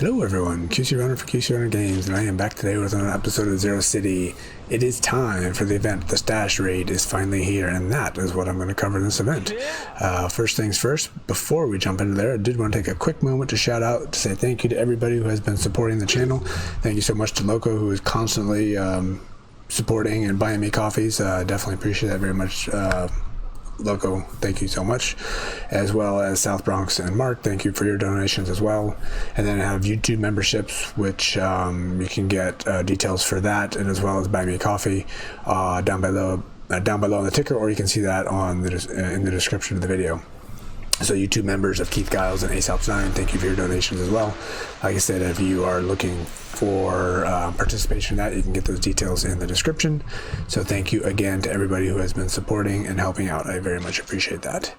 Hello everyone, QC Runner for QC Runner Games, and I am back today with another episode of Zero City. It is time for the event. The stash raid is finally here, and that is what I'm going to cover in this event. First things first, before we jump into there, I did want to take a quick moment to shout out, to say thank you to everybody who has been supporting the channel. Thank you so much to Loco, who is constantly supporting and buying me coffees. Definitely appreciate that very much. Loco, thank you so much, as well as South Bronx and Mark, thank you for your donations as well. And then I have YouTube memberships, which you can get details for that, and as well as buy me a coffee down below on the ticker, or you can see that on in the description of the video. So YouTube members of Guiles and AceOpsNine, thank you for your donations as well. Like I said, if you are looking for participation in that, you can get those details in the description. So thank you again to everybody who has been supporting and helping out. I very much appreciate that.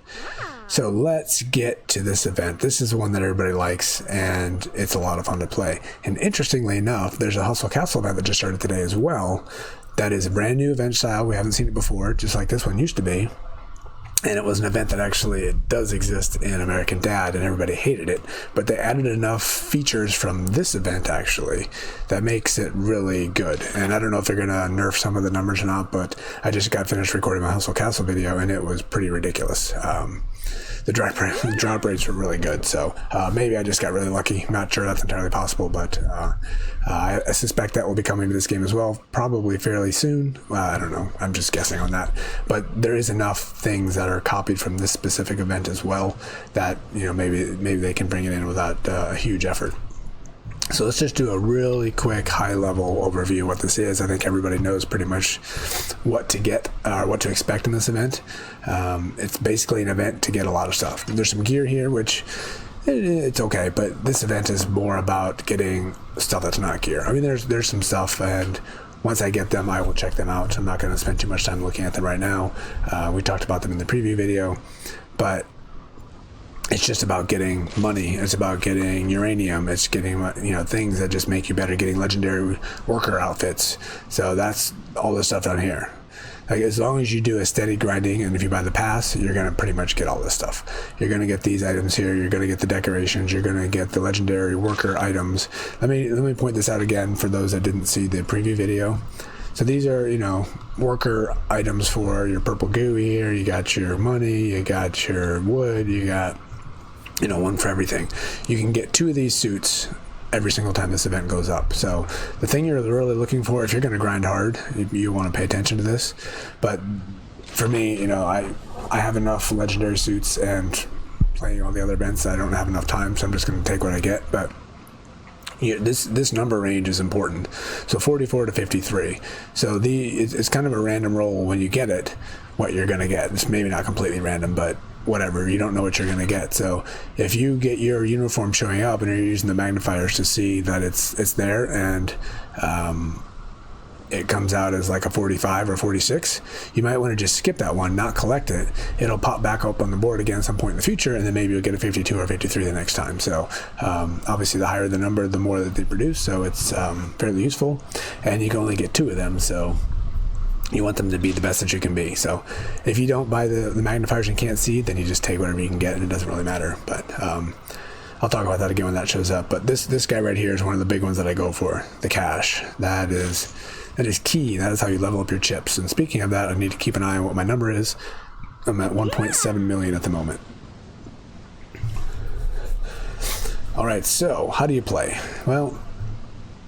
So let's get to this event. This is one that everybody likes, and it's a lot of fun to play. And interestingly enough, there's a Hustle Castle event that just started today as well. That is a brand new event style. We haven't seen it before, just like this one used to be. And it was an event that actually it does exist in American Dad, and everybody hated it. But they added enough features from this event, actually, that makes it really good. And I don't know if they're going to nerf some of the numbers or not, but I just got finished recording my Hustle Castle video, and it was pretty ridiculous. The drop rates were really good, so maybe I just got really lucky. Not sure that's entirely possible, but I suspect that will be coming to this game as well, probably fairly soon. I don't know, I'm just guessing on that. But there is enough things that are copied from this specific event as well that, you know, maybe they can bring it in without a huge effort. So let's just do a really quick high-level overview of what this is. I think everybody knows pretty much what to get, or what to expect in this event. It's basically an event to get a lot of stuff. There's some gear here, which it's okay, but this event is more about getting stuff that's not gear. I mean, there's some stuff, and once I get them, I will check them out. I'm not going to spend too much time looking at them right now. We talked about them in the preview video, but it's just about getting money. It's about getting uranium. It's getting, you know, things that just make you better, getting legendary worker outfits. So that's all the stuff down here. Like, as long as you do a steady grinding, and if you buy the pass, you're going to pretty much get all this stuff. You're going to get these items here. You're going to get the decorations. You're going to get the legendary worker items. Let me point this out again for those that didn't see the preview video. So these are, you know, worker items for your purple goo here. You got your money. You got your wood. You got, you know, one for everything. You can get 2 of these suits every single time this event goes up. So the thing you're really looking for, if you're going to grind hard, you want to pay attention to this. But for me, you know, I have enough legendary suits, and playing all the other events, I don't have enough time, so I'm just going to take what I get. But yeah, this number range is important. So 44 to 53. So it's kind of a random roll when you get it, what you're going to get. It's maybe not completely random, but whatever, you don't know what you're going to get. So if you get your uniform showing up and you're using the magnifiers to see that it's there, and it comes out as like a 45 or 46, you might want to just skip that one, not collect it. It'll pop back up on the board again at some point in the future, and then maybe you'll get a 52 or 53 the next time. So obviously the higher the number, the more that they produce, so it's fairly useful, and you can only get 2 of them, so you want them to be the best that you can be. So if you don't buy the magnifiers and can't see, then you just take whatever you can get, and it doesn't really matter. But I'll talk about that again when that shows up. But this guy right here is one of the big ones that I go for, the cash. That is key. That is how you level up your chips. And speaking of that, I need to keep an eye on what my number is. I'm at 1.7 million at the moment. All right, so how do you play? Well,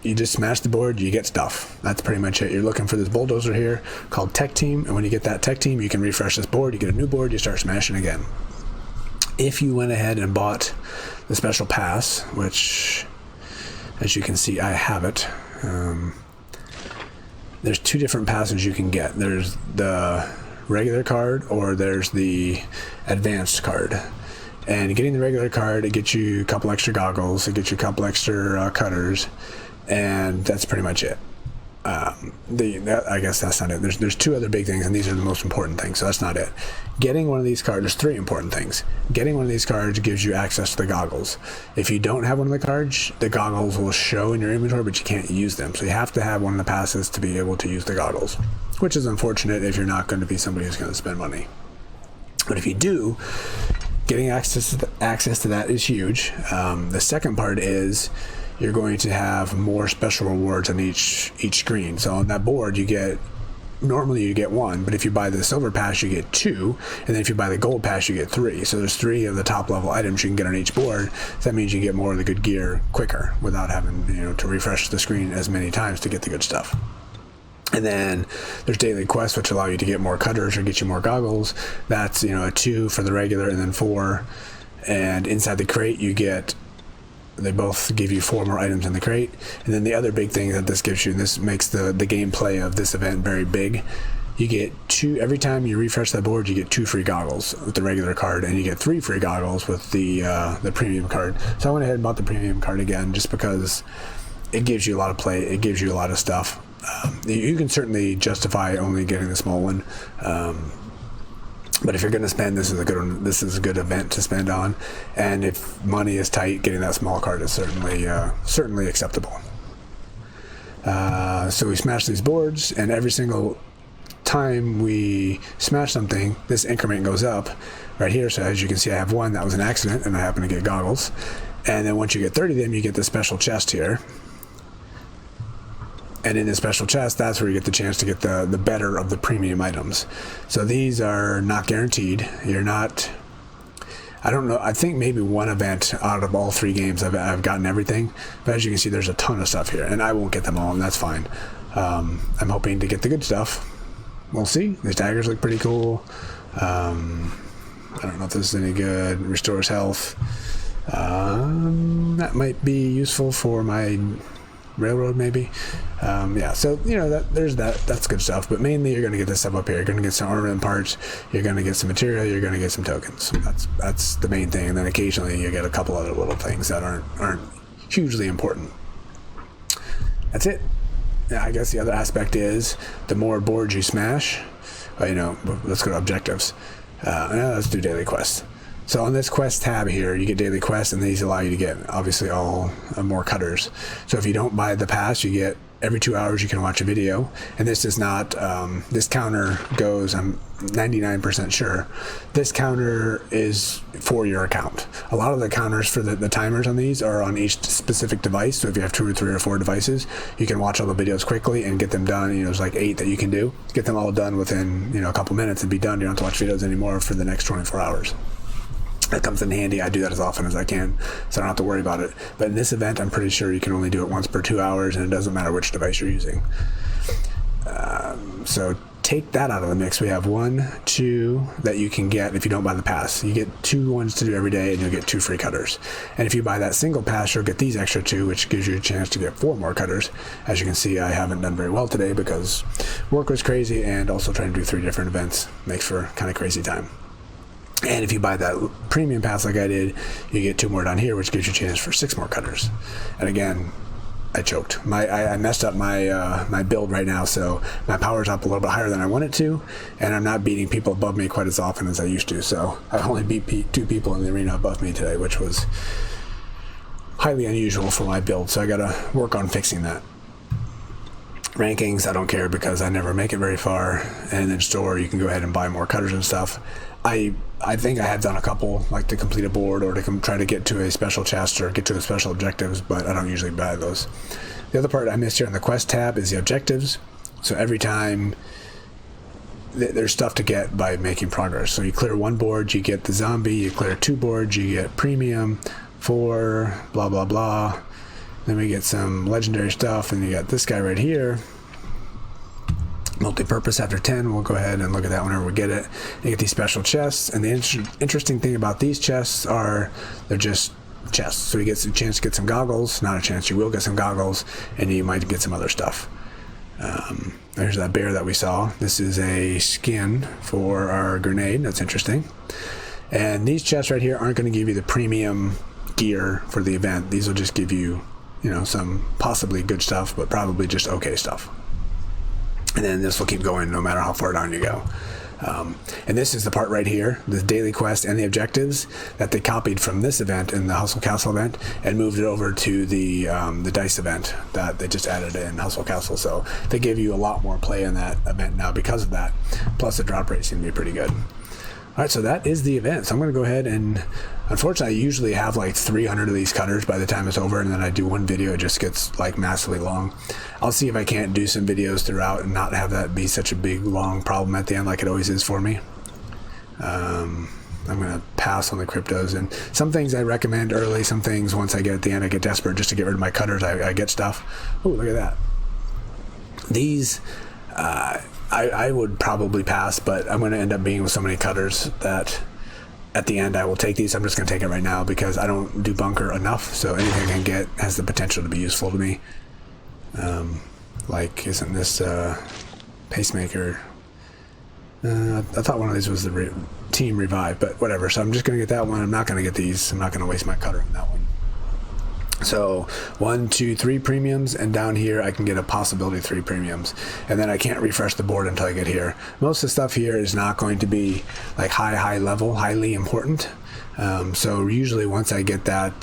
you just smash the board, you get stuff. That's pretty much it. You're looking for this bulldozer here called Tech Team, and when you get that Tech Team, you can refresh this board, you get a new board, you start smashing again. If you went ahead and bought the special pass, which, as you can see, I have it, there's 2 different passes you can get. There's the regular card, or there's the advanced card. And getting the regular card, it gets you a couple extra goggles, it gets you a couple extra cutters, and that's pretty much it. I guess that's not it. There's 2 other big things, and these are the most important things, so that's not it. Getting one of these cards, there's 3 important things. Getting one of these cards gives you access to the goggles. If you don't have one of the cards, the goggles will show in your inventory, but you can't use them. So you have to have one of the passes to be able to use the goggles, which is unfortunate if you're not going to be somebody who's going to spend money. But if you do, getting access to that is huge. The second part is you're going to have more special rewards on each screen. So on that board, normally you get 1, but if you buy the silver pass, you get 2, and then if you buy the gold pass, you get 3. So there's 3 of the top level items you can get on each board. So that means you get more of the good gear quicker without having to refresh the screen as many times to get the good stuff. And then there's daily quests, which allow you to get more cutters or get you more goggles. That's a 2 for the regular, and then 4. And inside the crate, they both give you 4 more items in the crate. And then the other big thing that this gives you, and this makes the gameplay of this event very big, you get 2, every time you refresh that board, you get 2 free goggles with the regular card, and you get 3 free goggles with the premium card. So I went ahead and bought the premium card again, just because it gives you a lot of play, it gives you a lot of stuff. You can certainly justify only getting the small one, but if you're going to spend, this is a good one. This is a good event to spend on, and if money is tight, getting that small card is certainly acceptable. So we smash these boards, and every single time we smash something, this increment goes up right here. So as you can see, I have 1 that was an accident, and I happen to get goggles. And then once you get 30 of them, you get the special chest here. And in the special chest, that's where you get the chance to get the better of the premium items. So these are not guaranteed. I don't know, I think maybe 1 event out of all 3 games I've gotten everything. But as you can see, there's a ton of stuff here, and I won't get them all, and that's fine. I'm hoping to get the good stuff. We'll see. These daggers look pretty cool. I don't know if this is any good. Restores health. That might be useful for my railroad, maybe. So that's good stuff, but mainly you're going to get this stuff up here. You're going to get some armament parts, you're going to get some material, you're going to get some tokens. That's the main thing, and then occasionally you get a couple other little things that aren't hugely important. That's it. I guess the other aspect is the more boards you smash, let's go to objectives. Let's do daily quests. So on this quest tab here, you get daily quests, and these allow you to get, obviously, all more cutters. So if you don't buy the pass, you get every 2 hours you can watch a video. And this is not, this counter goes, I'm 99% sure, this counter is for your account. A lot of the counters for the timers on these are on each specific device. So if you have 2 or 3 or 4 devices, you can watch all the videos quickly and get them done. There's like 8 that you can do. Get them all done within, a couple minutes and be done. You don't have to watch videos anymore for the next 24 hours. That comes in handy. I do that as often as I can, so I don't have to worry about it. But in this event, I'm pretty sure you can only do it once per 2 hours, and it doesn't matter which device you're using. So take that out of the mix. We have 1, 2 that you can get if you don't buy the pass. You get 2 ones to do every day, and you'll get 2 free cutters. And if you buy that single pass, you'll get these extra 2, which gives you a chance to get 4 more cutters. As you can see, I haven't done very well today because work was crazy, and also trying to do 3 different events makes for kind of crazy time. And if you buy that premium pass like I did, you get 2 more down here, which gives you a chance for 6 more cutters. And again, I choked. I messed up my build right now, so my power's up a little bit higher than I want it to, and I'm not beating people above me quite as often as I used to. So I only beat 2 people in the arena above me today, which was highly unusual for my build. So I got to work on fixing that. Rankings, I don't care because I never make it very far. And then store, you can go ahead and buy more cutters and stuff. I think I have done a couple, like to complete a board or to try to get to a special chest or get to the special objectives, but I don't usually buy those. The other part I missed here in the quest tab is the objectives. So every time there's stuff to get by making progress. So you clear 1 board, you get the zombie. You clear 2 boards, you get premium, 4, blah, blah, blah. Then we get some legendary stuff, and you got this guy right here. Multi-purpose after 10. We'll go ahead and look at that whenever we get it. You get these special chests, and the interesting thing about these chests are they're just chests. So you get a chance to get some goggles. Not a chance, you will get some goggles, and you might get some other stuff. There's that bear that we saw. This is a skin for our grenade. That's interesting. And these chests right here aren't going to give you the premium gear for the event. These will just give you, some possibly good stuff, but probably just okay stuff. And then this will keep going no matter how far down you go. And this is the part right here, the daily quest and the objectives that they copied from this event in the Hustle Castle event and moved it over to the Dice event that they just added in Hustle Castle. So they give you a lot more play in that event now because of that. Plus the drop rate seemed to be pretty good. Alright, so that is the event. So I'm going to go ahead and, unfortunately, I usually have like 300 of these cutters by the time it's over, and then I do one video, it just gets like massively long. I'll see if I can't do some videos throughout and not have that be such a big, long problem at the end like it always is for me. I'm going to pass on the cryptos, and some things I recommend early, some things once I get at the end I get desperate just to get rid of my cutters. I get stuff. Oh, look at that. These, I would probably pass, but I'm going to end up being with so many cutters that at the end I will take these. I'm just going to take it right now because I don't do bunker enough, so anything I can get has the potential to be useful to me. Like, isn't this pacemaker? I thought one of these was the team revive, but whatever. So I'm just going to get that one. I'm not going to get these. I'm not going to waste my cutter on that one. So 1, 2, 3 premiums, and down here I can get a possibility 3 premiums, and then I can't refresh the board until I get here. Most of the stuff here is not going to be like high level, highly important. So usually once I get that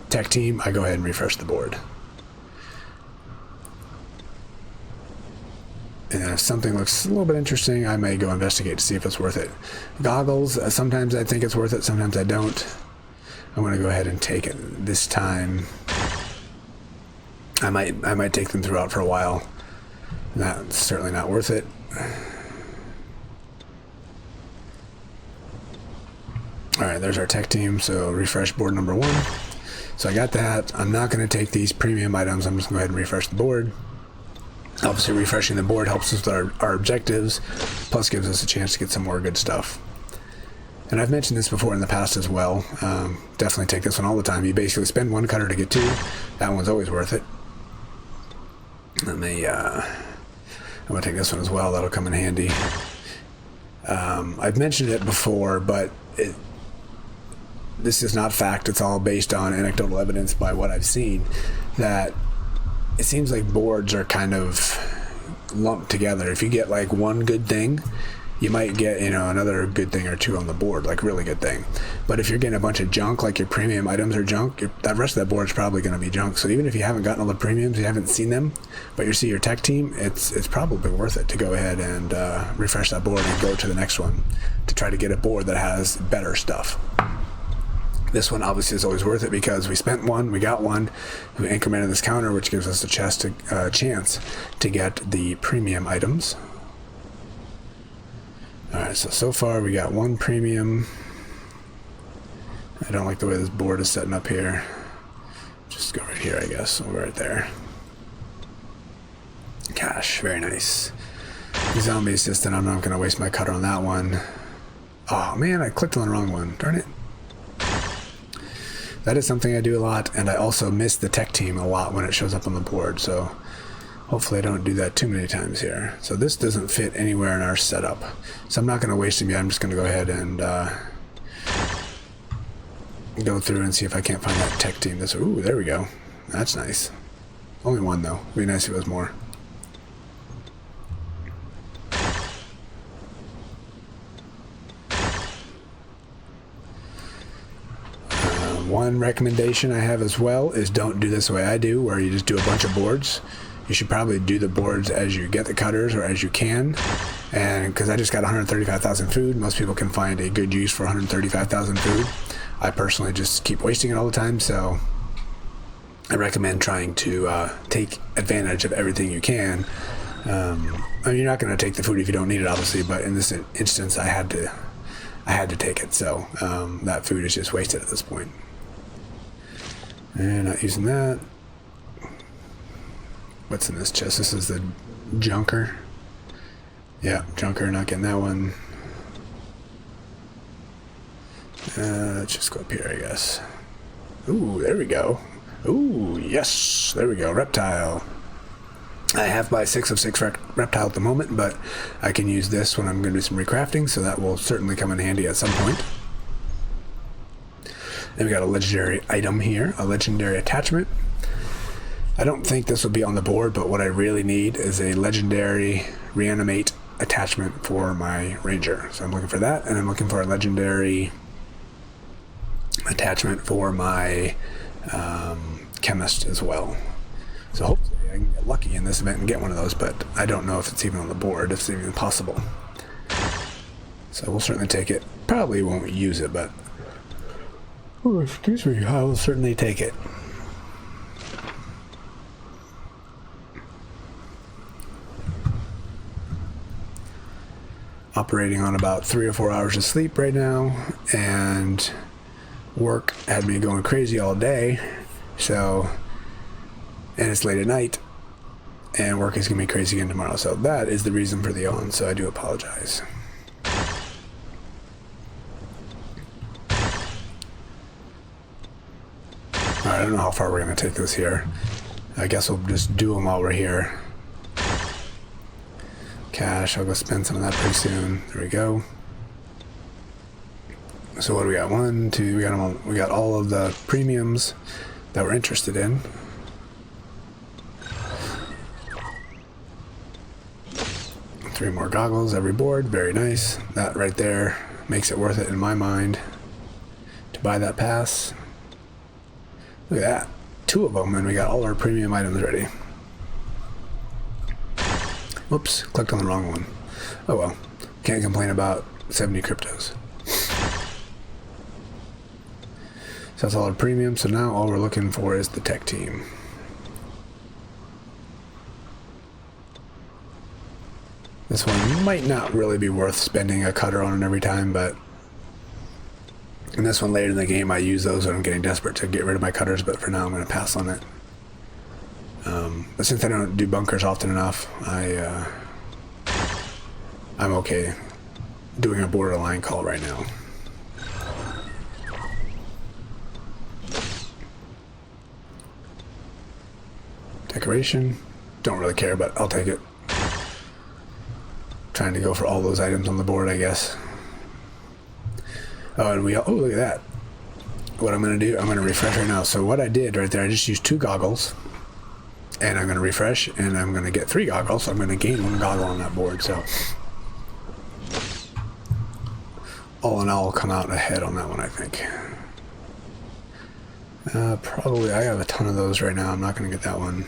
tech team, I go ahead and refresh the board. And then if something looks a little bit interesting, I may go investigate to see if it's worth it. Goggles, sometimes I think it's worth it, sometimes I don't. I'm going to go ahead and take it this time. I might take them throughout for a while. That's certainly not worth it. Alright, there's our tech team, so refresh board number 1. So I got that. I'm not going to take these premium items. I'm just going to go ahead and refresh the board. Obviously refreshing the board helps us with our objectives, plus gives us a chance to get some more good stuff. And I've mentioned this before in the past as well. Definitely take this one all the time. You basically spend 1 cutter to get 2. That one's always worth it. I'm going to take this one as well. That'll come in handy. I've mentioned it before, but this is not fact. It's all based on anecdotal evidence by what I've seen, that it seems like boards are kind of lumped together. If you get like one good thing, you might get, another good thing or 2 on the board, like really good thing. But if you're getting a bunch of junk, like your premium items are junk, that rest of that board is probably going to be junk. So even if you haven't gotten all the premiums, you haven't seen them, but you see your tech team, it's probably worth it to go ahead and refresh that board and go to the next one to try to get a board that has better stuff. This one obviously is always worth it because we spent 1, we got 1, we incremented this counter, which gives us a chance to get the premium items. Alright, so far we got 1 premium. I don't like the way this board is setting up here. Just go right here, I guess. We'll go right there. Cash, very nice. Zombie assistant, I'm not going to waste my cutter on that one. Oh man, I clicked on the wrong one. Darn it. That is something I do a lot, and I also miss the tech team a lot when it shows up on the board, so hopefully I don't do that too many times here. So this doesn't fit anywhere in our setup, so I'm not going to waste them yet. I'm just going to go ahead and go through and see if I can't find that tech team. Ooh, there we go. That's nice. Only 1 though. It'd be nice if it was more. One recommendation I have as well is don't do this the way I do, where you just do a bunch of boards. You should probably do the boards as you get the cutters or as you can. And because I just got 135,000 food, most people can find a good use for 135,000 food. I personally just keep wasting it all the time, so I recommend trying to take advantage of everything you can. I mean, you're not going to take the food if you don't need it, obviously, but in this instance, I had to take it, so that food is just wasted at this point. And not using that. What's in this chest? This is the junker. Yeah, junker, not getting that one. Let's just go up here, I guess. Ooh, there we go. Ooh, yes, there we go, reptile. I have my 6 of 6 reptile at the moment, but I can use this when I'm going to do some recrafting, so that will certainly come in handy at some point. Then we got a legendary item here, a legendary attachment. I don't think this will be on the board, but what I really need is a legendary reanimate attachment for my ranger. So I'm looking for that, and I'm looking for a legendary attachment for my chemist as well. So hopefully I can get lucky in this event and get one of those, but I don't know if it's even on the board, if it's even possible. So we'll certainly take it. Probably won't use it, but... Oh, excuse me, I will certainly take it. Operating on about 3 or 4 hours of sleep right now, and work had me going crazy all day, so, and it's late at night, and work is gonna be crazy again tomorrow, so that is the reason for the yawn, so I do apologize. Alright, I don't know how far we're gonna take this here. I guess we'll just do them while we're here. Cash, I'll go spend some of that pretty soon. There we go. So what do we got? 1, 2, we got all of the premiums that we're interested in. Three more goggles every board, very nice. That right there makes it worth it in my mind to buy that pass. Look at that, 2 of them, and we got all our premium items ready. Whoops, clicked on the wrong one. Oh well, can't complain about 70 cryptos. So that's all our premium, so now all we're looking for is the tech team. This one might not really be worth spending a cutter on it every time, but in this one later in the game I use those when I'm getting desperate to get rid of my cutters, but for now I'm going to pass on it. But since I don't do bunkers often enough, I'm okay doing a borderline call right now. Decoration, don't really care, but I'll take it. Trying to go for all those items on the board, I guess. Oh, and oh, look at that. What I'm going to do, I'm going to refresh right now. So what I did right there, I just used 2 goggles. And I'm going to refresh, and I'm going to get 3 goggles, so I'm going to gain 1 goggle on that board, so... all in all, I'll come out ahead on that one, I think. Probably, I have a ton of those right now, I'm not going to get that one.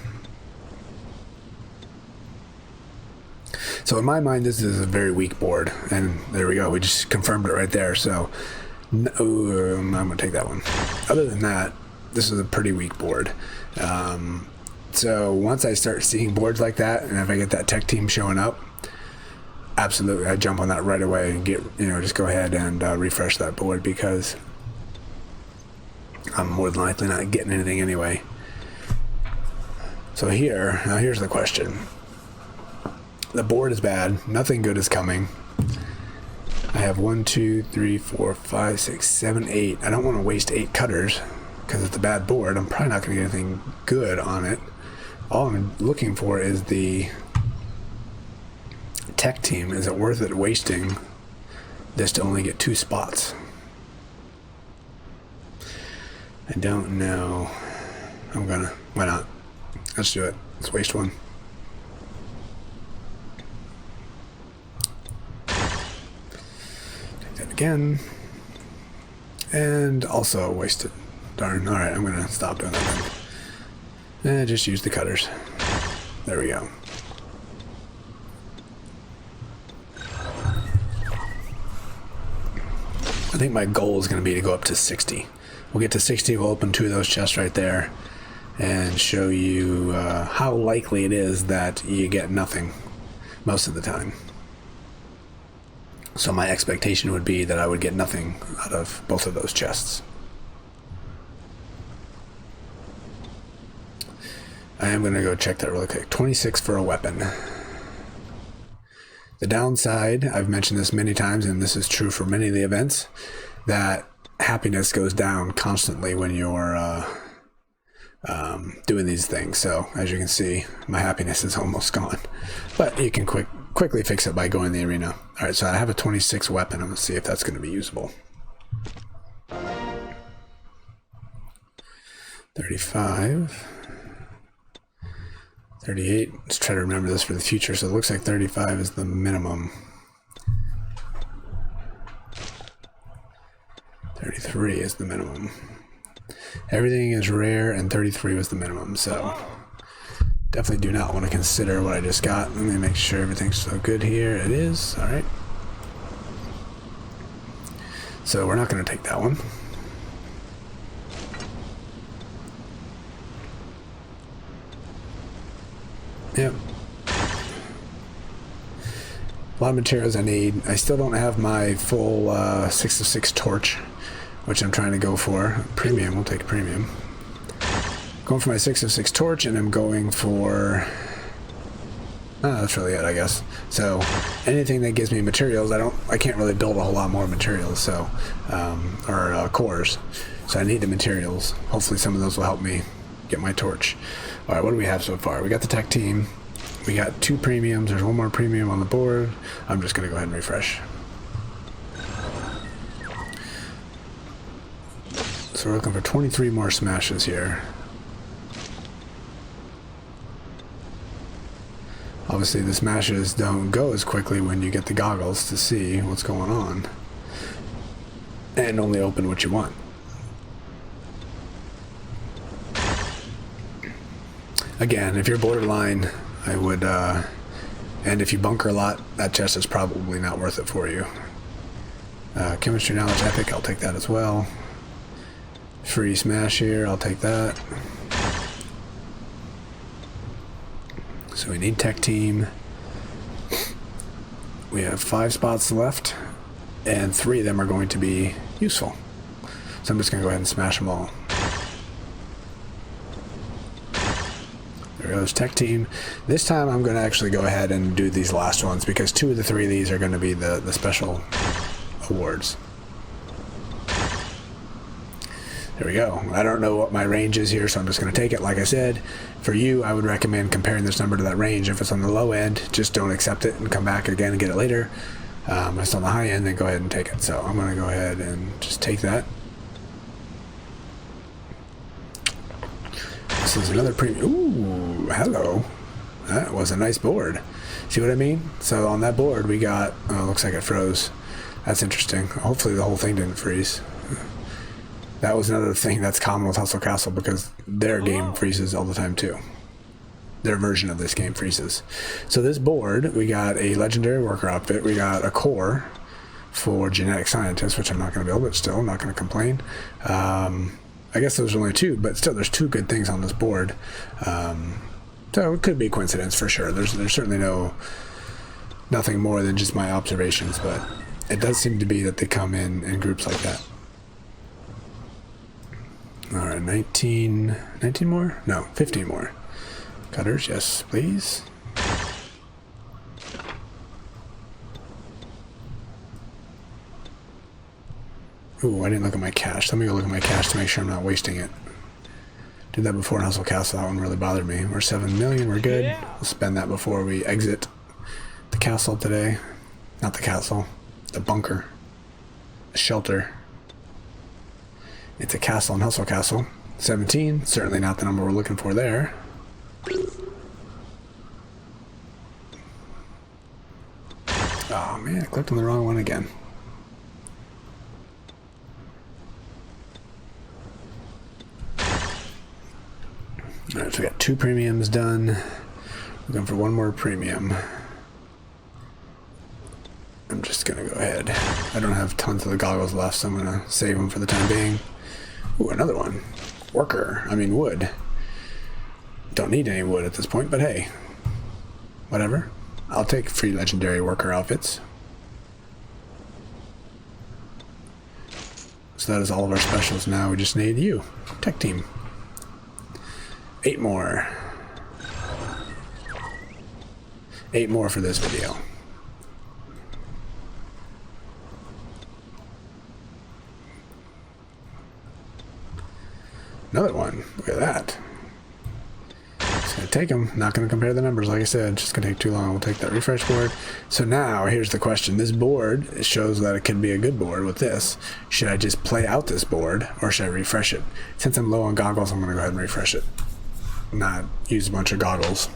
So in my mind, this is a very weak board, and there we go, we just confirmed it right there, so... no, I'm going to take that one. Other than that, this is a pretty weak board. So once I start seeing boards like that, and if I get that tech team showing up, absolutely, I jump on that right away and get, just go ahead and refresh that board, because I'm more than likely not getting anything anyway. So now here's the question. The board is bad, nothing good is coming. I have 1, 2, 3, 4, 5, 6, 7, 8. I don't want to waste 8 cutters because it's a bad board. I'm probably not going to get anything good on it. All I'm looking for is the tech team. Is it worth it wasting this to only get 2 spots? I don't know. Why not? Let's do it. Let's waste 1. Take that again. And also wasted. Darn. Alright, I'm gonna stop doing that then. And just use the cutters. There we go. I think my goal is going to be to go up to 60. We'll get to 60, we'll open 2 of those chests right there and show you how likely it is that you get nothing most of the time. So my expectation would be that I would get nothing out of both of those chests. I am going to go check that really quick. 26 for a weapon. The downside, I've mentioned this many times, and this is true for many of the events, that happiness goes down constantly when you're doing these things. So, as you can see, my happiness is almost gone. But you can quickly fix it by going in the arena. Alright, so I have a 26 weapon. I'm going to see if that's going to be usable. 35... 38, let's try to remember this for the future. So it looks like 35 is the minimum. 33 is the minimum. Everything is rare and 33 was the minimum. So definitely do not want to consider what I just got. Let me make sure everything's so good here. It is. All right. So we're not going to take that one. Yep. A lot of materials I need. I still don't have my full 6 of 6 torch, which I'm trying to go for. Premium, we'll take premium. Going for my 6 of 6 torch, and I'm going for... that's really it, I guess. So anything that gives me materials, I can't really build a whole lot more materials, so or cores. So I need the materials. Hopefully some of those will help me get my torch. All right, what do we have so far? We got the tech team. We got 2 premiums. There's 1 more premium on the board. I'm just gonna go ahead and refresh. So we're looking for 23 more smashes here. Obviously the smashes don't go as quickly when you get the goggles to see what's going on. And only open what you want. Again, if you're borderline, I would, and if you bunker a lot, that chest is probably not worth it for you. Chemistry knowledge epic, I'll take that as well. Free smash here, I'll take that. So we need tech team. We have 5 spots left, and 3 of them are going to be useful. So I'm just going to go ahead and smash them all. There goes tech team. This time I'm going to actually go ahead and do these last ones because 2 of the 3 of these are going to be the special awards. There we go. I don't know what my range is here, so I'm just going to take it. Like I said, for you, I would recommend comparing this number to that range. If it's on the low end, just don't accept it and come back again and get it later. If it's on the high end, then go ahead and take it. So I'm going to go ahead and just take that. This is another premium. Ooh, hello. That was a nice board. See what I mean? So on that board, we got... Oh, looks like it froze. That's interesting. Hopefully the whole thing didn't freeze. That was another thing that's common with Hustle Castle because their game freezes all the time too. Their version of this game freezes. So this board, we got a legendary worker outfit. We got a core for genetic scientists, which I'm not going to build, but still, I'm not going to complain. I guess there's only 2, but still, there's 2 good things on this board. So it could be a coincidence for sure. There's certainly nothing more than just my observations, but it does seem to be that they come in groups like that. All right, 19 more? No, 15 more. Cutters, yes, please. Ooh, I didn't look at my cash. Let me go look at my cash to make sure I'm not wasting it. Did that before in Hustle Castle. That one really bothered me. We're 7 million. We're good. Yeah. We'll spend that before we exit the castle today. Not the castle. The bunker. The shelter. It's a castle in Hustle Castle. 17. Certainly not the number we're looking for there. Oh man, I clicked on the wrong one again. Alright, so we got 2 premiums done. We're going for 1 more premium. I'm just gonna go ahead. I don't have tons of the goggles left, so I'm gonna save them for the time being. Ooh, another one. Wood. Don't need any wood at this point, but hey. Whatever. I'll take free legendary worker outfits. So that is all of our specials now. We just need you. Tech team. 8 more. 8 more for this video. Another one. Look at that. Just gonna take them. Not gonna compare the numbers, like I said. Just gonna take too long. We'll take that refresh board. So now, here's the question. This board shows that it can be a good board with this. Should I just play out this board, or should I refresh it? Since I'm low on goggles, I'm gonna go ahead and refresh it. Not use a bunch of goggles.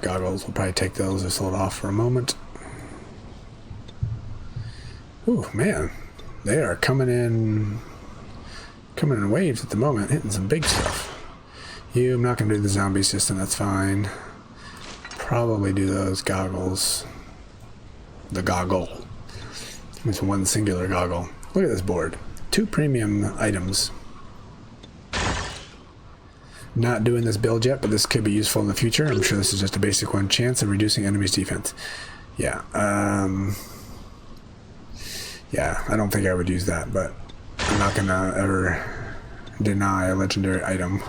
Goggles, we'll probably take those, just hold off for a moment. Ooh, man, they are coming in waves at the moment, hitting some big stuff. I'm not going to do the zombie system, that's fine. Probably do those goggles. The goggle. It's one singular goggle. Look at this board. 2 premium items. Not doing this build yet, but this could be useful in the future. I'm sure this is just a basic one. Chance of reducing enemies' defense. Yeah. Yeah, I don't think I would use that, but I'm not going to ever deny a legendary item.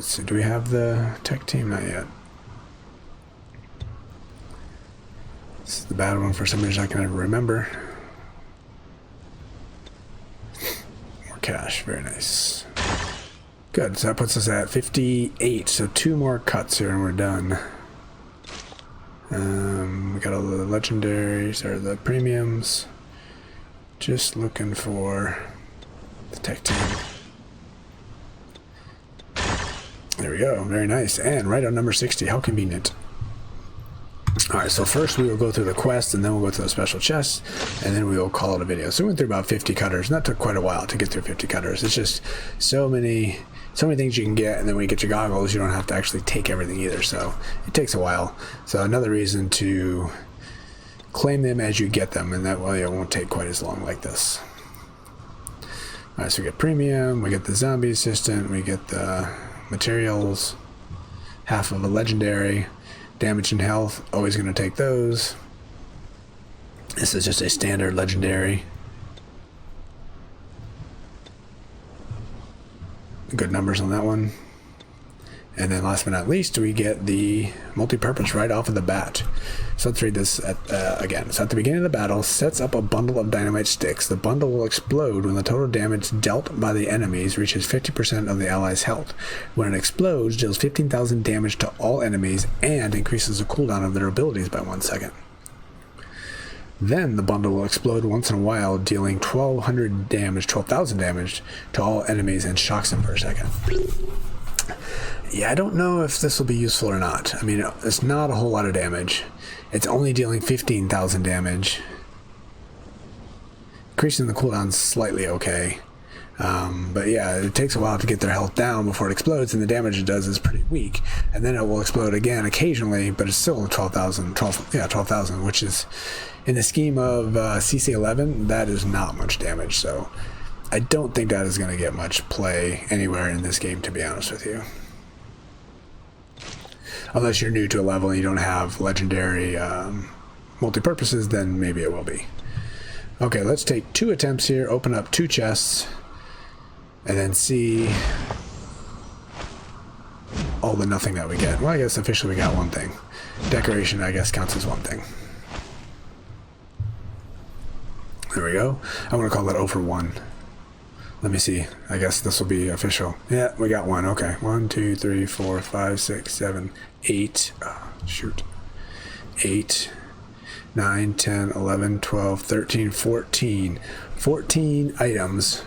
So do we have the tech team? Not yet. This is the bad one for some reason I can never remember. More cash, very nice. Good, so that puts us at 58, so 2 more cuts here and we're done. We got all the legendaries, or the premiums. Just looking for the tech team. There we go, very nice. And right on number 60, how convenient. Alright, so first we will go through the quest, and then we'll go to the special chest, and then we will call it a video. So we went through about 50 cutters, and that took quite a while to get through 50 cutters. It's just so many things you can get, and then when you get your goggles, you don't have to actually take everything either, so it takes a while. So another reason to claim them as you get them, and that way it won't take quite as long like this. Alright, so we get premium, we get the zombie assistant, we get the materials, half of a legendary, damage and health, always going to take those. This is just a standard legendary. Good numbers on that one. And then last but not least, we get the multi-purpose right off of the bat. So let's read this again. So at the beginning of the battle, sets up a bundle of dynamite sticks. The bundle will explode when the total damage dealt by the enemies reaches 50% of the allies' health. When it explodes, deals 15,000 damage to all enemies and increases the cooldown of their abilities by 1 second. Then the bundle will explode once in a while, dealing 12,000 damage to all enemies and shocks them for a second. Yeah, I don't know if this will be useful or not. I mean, it's not a whole lot of damage. It's only dealing 15,000 damage. Increasing the cooldown slightly okay. But yeah, it takes a while to get their health down before it explodes, and the damage it does is pretty weak. And then it will explode again occasionally, but it's still 12,000, which is, in the scheme of CC11, that is not much damage. So I don't think that is going to get much play anywhere in this game, to be honest with you. Unless you're new to a level and you don't have legendary multi-purposes, then maybe it will be. Okay, let's take 2 attempts here, open up 2 chests, and then see all the nothing that we get. Well, I guess officially we got 1 thing. Decoration, I guess, counts as 1 thing. There we go. I'm going to call that 0 for 1. Let me see. I guess this will be official. Yeah, we got 1. Okay. 1, 2, 3, 4, 5, 6, 7, 8. Oh, shoot. 8, 9, 10, 11, 12, 13, 14. 14 items.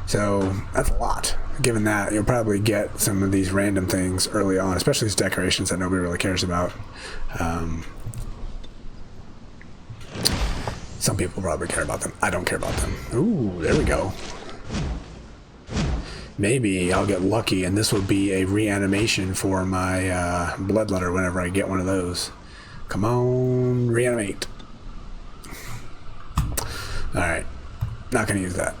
So that's a lot. Given that, you'll probably get some of these random things early on, especially these decorations that nobody really cares about. Some people probably care about them. I don't care about them. Ooh, there we go. Maybe I'll get lucky and this will be a reanimation for my bloodletter whenever I get one of those. Come on, reanimate. Alright, not going to use that.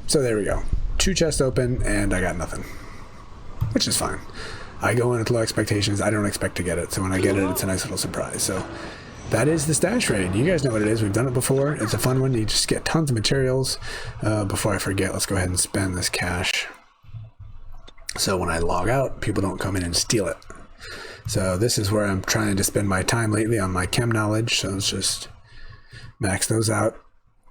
So there we go. 2 chests open and I got nothing. Which is fine. I go in with low expectations. I don't expect to get it. So when I get it, it's a nice little surprise. So that is the stash raid. You guys know what it is. We've done it before. It's a fun one. You just get tons of materials. Before I forget, let's go ahead and spend this cash. So when I log out, people don't come in and steal it. So this is where I'm trying to spend my time lately on my chem knowledge. So let's just max those out.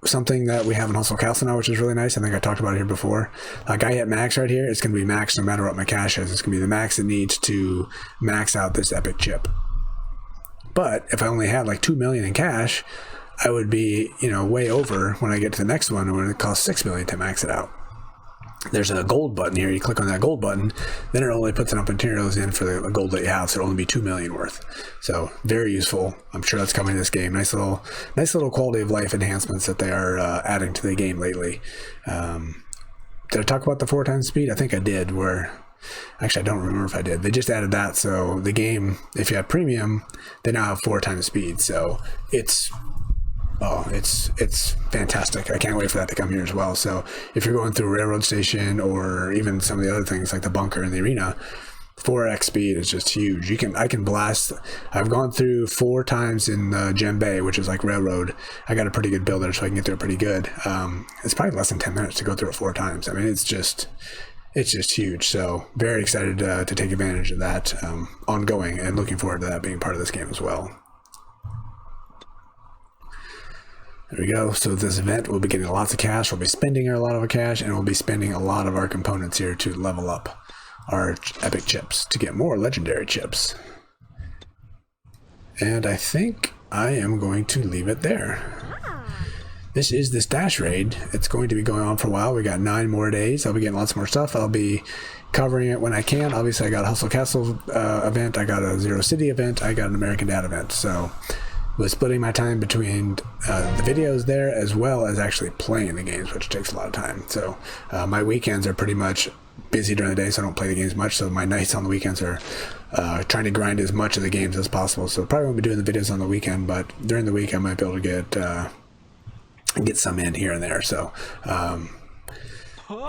Something that we have in Hustle Castle now, which is really nice. I think I talked about it here before. Like I hit max right here. It's going to be max no matter what my cash is. It's going to be the max it needs to max out this epic chip. But if I only had like 2 million in cash, I would be, way over when I get to the next one when it costs 6 million to max it out. There's a gold button here. You click on that gold button, then it only puts enough materials in for the gold that you have, so it'll only be 2 million worth. So very useful. I'm sure that's coming to this game. Nice little quality of life enhancements that they are adding to the game lately. did I talk about the 4x speed? I think I did. Actually, I don't remember if I did. They just added that, so the game, if you have premium, they now have 4x speed. So it's fantastic. I can't wait for that to come here as well. So if you're going through a railroad station or even some of the other things like the bunker and the arena, 4x speed is just huge. I can blast. I've gone through 4 times in Gem Bay, which is like railroad. I got a pretty good builder, so I can get through it pretty good. It's probably less than 10 minutes to go through it 4 times. I mean, it's just huge. So very excited to take advantage of that ongoing, and looking forward to that being part of this game as well. There we go. So this event, we'll be getting lots of cash. We'll be spending a lot of our cash, and we'll be spending a lot of our components here to level up our epic chips to get more legendary chips. And I think I am going to leave it there. This is the stash raid. It's going to be going on for a while. We got 9 more days. I'll be getting lots more stuff. I'll be covering it when I can. Obviously, I got a Hustle Castle event. I got a Zero City event. I got an American Dad event. So was splitting my time between the videos there as well as actually playing the games, which takes a lot of time. So my weekends are pretty much busy during the day, so I don't play the games much. So my nights on the weekends are trying to grind as much of the games as possible. So probably won't be doing the videos on the weekend, but during the week I might be able to get some in here and there. So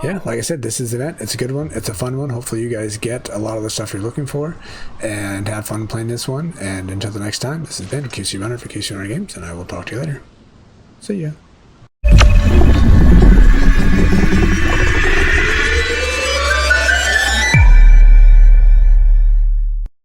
yeah, like I said, this is the event. It's a good one. It's a fun one. Hopefully you guys get a lot of the stuff you're looking for and have fun playing this one. And until the next time, this has been QC Runner for QC Runner Games, and I will talk to you later. See ya.